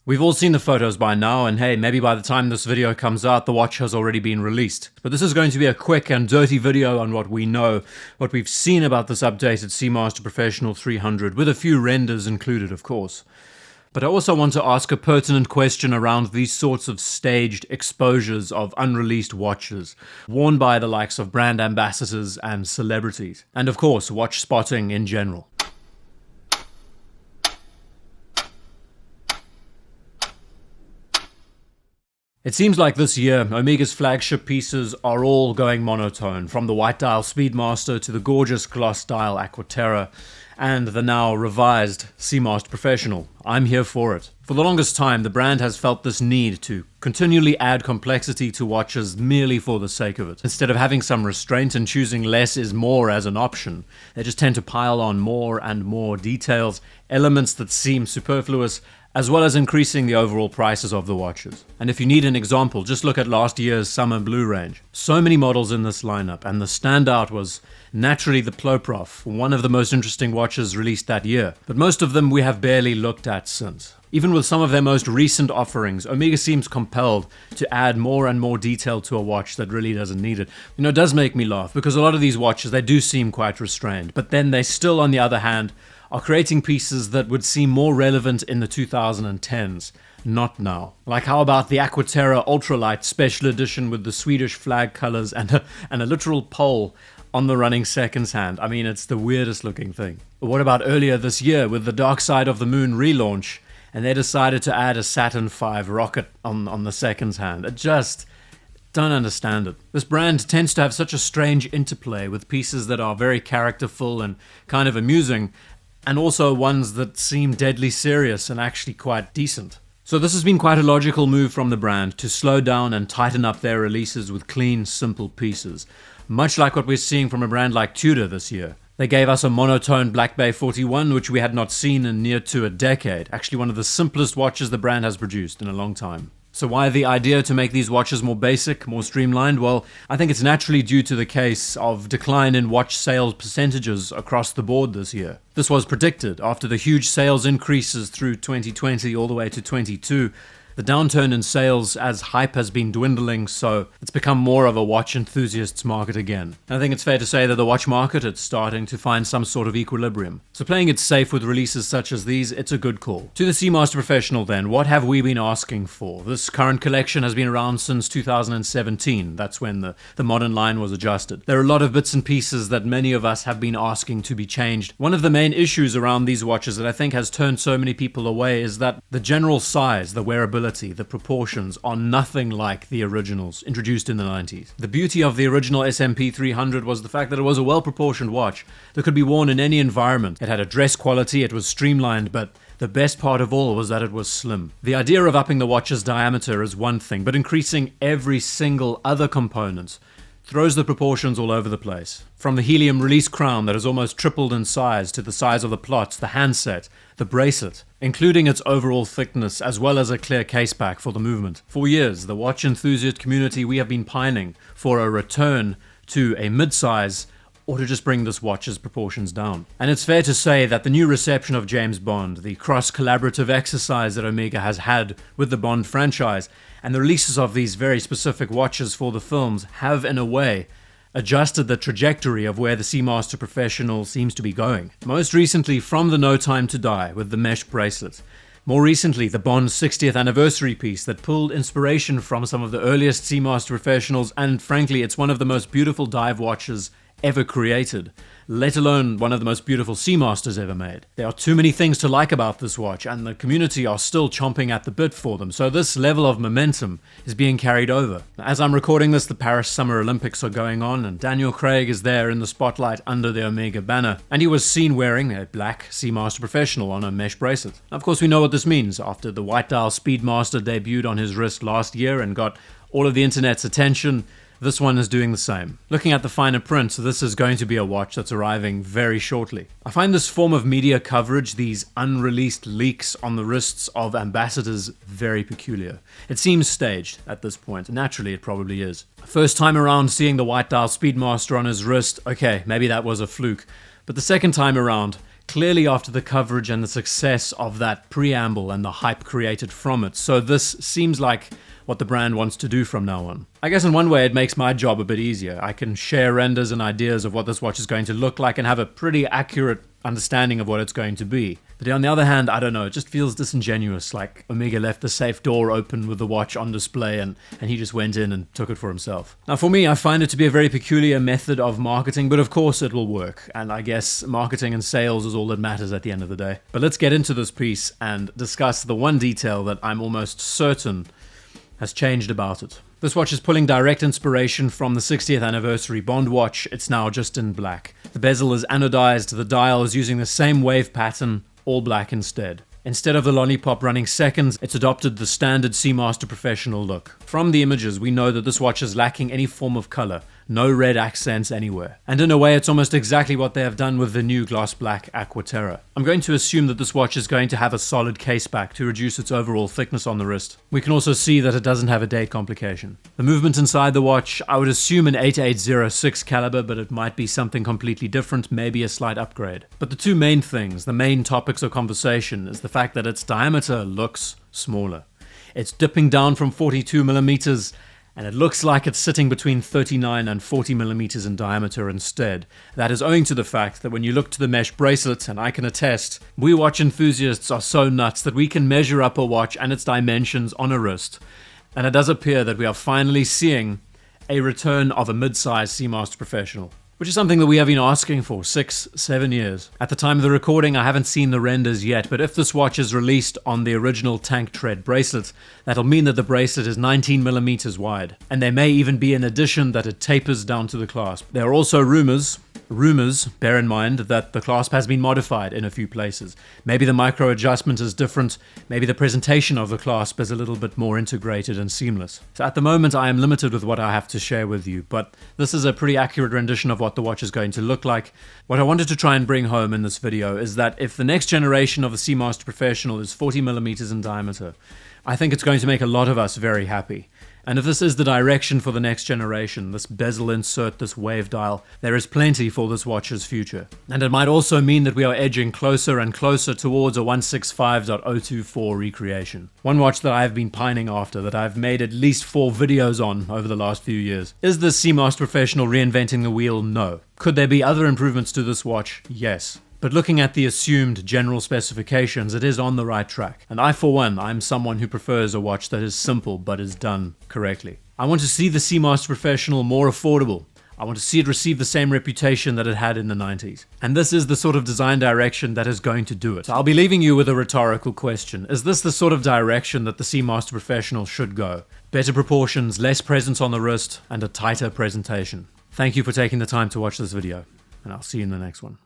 We've all seen the photos by now, and hey, maybe by the time this video comes out, the watch has already been released. But this is going to be a quick and dirty video on what we know, what we've seen about this updated Seamaster Professional 300, with a few renders included, of course. But I also want to ask a pertinent question around these sorts of staged exposures of unreleased watches, worn by the likes of brand ambassadors and celebrities, and of course, watch spotting in general. It seems like this year, Omega's flagship pieces are all going monotone, from the white dial Speedmaster to the gorgeous gloss dial Aquaterra, and the now revised Seamaster Professional. I'm here for it. For the longest time, the brand has felt this need to continually add complexity to watches merely for the sake of it. Instead of having some restraint and choosing less is more as an option, they just tend to pile on more and more details, elements that seem superfluous, as well as increasing the overall prices of the watches. And if you need an example, just look at last year's Summer Blue range. So many models in this lineup, and the standout was naturally the Ploprof, one of the most interesting watches released that year. But most of them we have barely looked at since. Even with some of their most recent offerings, Omega seems compelled to add more and more detail to a watch that really doesn't need it. You know, it does make me laugh, because a lot of these watches, they do seem quite restrained, but then they still, on the other hand, are creating pieces that would seem more relevant in the 2010s, not now. Like how about the Aquaterra Ultralight Special Edition with the Swedish flag colors and a literal pole on the running seconds hand. I mean, it's the weirdest looking thing. But what about earlier this year with the Dark Side of the Moon relaunch, and they decided to add a Saturn V rocket on the seconds hand? I just don't understand it. This brand tends to have such a strange interplay with pieces that are very characterful and kind of amusing, and also ones that seem deadly serious and actually quite decent. So this has been quite a logical move from the brand to slow down and tighten up their releases with clean, simple pieces. Much like what we're seeing from a brand like Tudor this year. They gave us a monotone Black Bay 41, which we had not seen in near to a decade. Actually one of the simplest watches the brand has produced in a long time. So why the idea to make these watches more basic, more streamlined? Well, I think it's naturally due to the case of decline in watch sales percentages across the board this year. This was predicted after the huge sales increases through 2020 all the way to 22. The downturn in sales as hype has been dwindling, so it's become more of a watch enthusiast's market again. And I think it's fair to say that the watch market is starting to find some sort of equilibrium. So playing it safe with releases such as these, it's a good call. To the Seamaster Professional then, what have we been asking for? This current collection has been around since 2017. That's when the modern line was adjusted. There are a lot of bits and pieces that many of us have been asking to be changed. One of the main issues around these watches that I think has turned so many people away is that the general size, the wearability, the proportions are nothing like the originals introduced in the 90s. The beauty of the original SMP 300 was the fact that it was a well-proportioned watch that could be worn in any environment. It had a dress quality, it was streamlined, but the best part of all was that it was slim. The idea of upping the watch's diameter is one thing, but increasing every single other component throws the proportions all over the place. From the helium release crown that has almost tripled in size to the size of the plots, the handset, the bracelet, including its overall thickness as well as a clear case back for the movement. For years, the watch enthusiast community, we have been pining for a return to a mid-size or to just bring this watch's proportions down. And it's fair to say that the new reception of James Bond, the cross-collaborative exercise that Omega has had with the Bond franchise, and the releases of these very specific watches for the films have, in a way, adjusted the trajectory of where the Seamaster Professional seems to be going. Most recently from the No Time to Die with the mesh bracelet. More recently, the Bond 60th anniversary piece that pulled inspiration from some of the earliest Seamaster Professionals, and frankly, it's one of the most beautiful dive watches ever created, let alone one of the most beautiful Seamasters ever made. There are too many things to like about this watch, and the community are still chomping at the bit for them, so this level of momentum is being carried over. As I'm recording this, the Paris Summer Olympics are going on, and Daniel Craig is there in the spotlight under the Omega banner, and he was seen wearing a black Seamaster Professional on a mesh bracelet. Of course, we know what this means. After the white dial Speedmaster debuted on his wrist last year and got all of the internet's attention, this one is doing the same. Looking at the finer print, this is going to be a watch that's arriving very shortly. I find this form of media coverage, these unreleased leaks on the wrists of ambassadors, very peculiar. It seems staged at this point. Naturally, it probably is. First time around seeing the white dial Speedmaster on his wrist, okay, maybe that was a fluke. But the second time around, clearly after the coverage and the success of that preamble and the hype created from it. So this seems like what the brand wants to do from now on. I guess in one way it makes my job a bit easier. I can share renders and ideas of what this watch is going to look like and have a pretty accurate understanding of what it's going to be. But on the other hand, I don't know, it just feels disingenuous, like Omega left the safe door open with the watch on display and he just went in and took it for himself. Now for me, I find it to be a very peculiar method of marketing, but of course it will work. And I guess marketing and sales is all that matters at the end of the day. But let's get into this piece and discuss the one detail that I'm almost certain has changed about it. This watch is pulling direct inspiration from the 60th anniversary Bond watch. It's now just in black. The bezel is anodized, the dial is using the same wave pattern, all black instead. Instead of the lollipop running seconds, it's adopted the standard Seamaster Professional look. From the images, we know that this watch is lacking any form of color, no red accents anywhere. And in a way, it's almost exactly what they have done with the new gloss black Aquaterra. I'm going to assume that this watch is going to have a solid case back to reduce its overall thickness on the wrist. We can also see that it doesn't have a date complication. The movement inside the watch, I would assume an 8806 caliber, but it might be something completely different, maybe a slight upgrade. But the two main things, the main topics of conversation, is the fact that its diameter looks smaller. It's dipping down from 42 millimeters, and it looks like it's sitting between 39 and 40 millimeters in diameter instead. That is owing to the fact that when you look to the mesh bracelet, and I can attest, we watch enthusiasts are so nuts that we can measure up a watch and its dimensions on a wrist. And it does appear that we are finally seeing a return of a mid-size Seamaster Professional, which is something that we have been asking for 6-7 years. At the time of the recording, I haven't seen the renders yet, but if this watch is released on the original tank tread bracelet, that'll mean that the bracelet is 19 millimeters wide. And there may even be an addition that it tapers down to the clasp. There are also rumors, bear in mind, that the clasp has been modified in a few places. Maybe the micro adjustment is different, maybe the presentation of the clasp is a little bit more integrated and seamless. So at the moment I am limited with what I have to share with you, but this is a pretty accurate rendition of what the watch is going to look like. What I wanted to try and bring home in this video is that if the next generation of the Seamaster Professional is 40 millimeters in diameter, I think it's going to make a lot of us very happy. And if this is the direction for the next generation, this bezel insert, this wave dial, there is plenty for this watch's future. And it might also mean that we are edging closer and closer towards a 165.024 recreation. One watch that I've been pining after, that I've made at least 4 videos on over the last few years. Is the Seamaster Professional reinventing the wheel? No. Could there be other improvements to this watch? Yes. But looking at the assumed general specifications, it is on the right track. And I, for one, I'm someone who prefers a watch that is simple but is done correctly. I want to see the Seamaster Professional more affordable. I want to see it receive the same reputation that it had in the 90s. And this is the sort of design direction that is going to do it. So I'll be leaving you with a rhetorical question. Is this the sort of direction that the Seamaster Professional should go? Better proportions, less presence on the wrist, and a tighter presentation. Thank you for taking the time to watch this video, and I'll see you in the next one.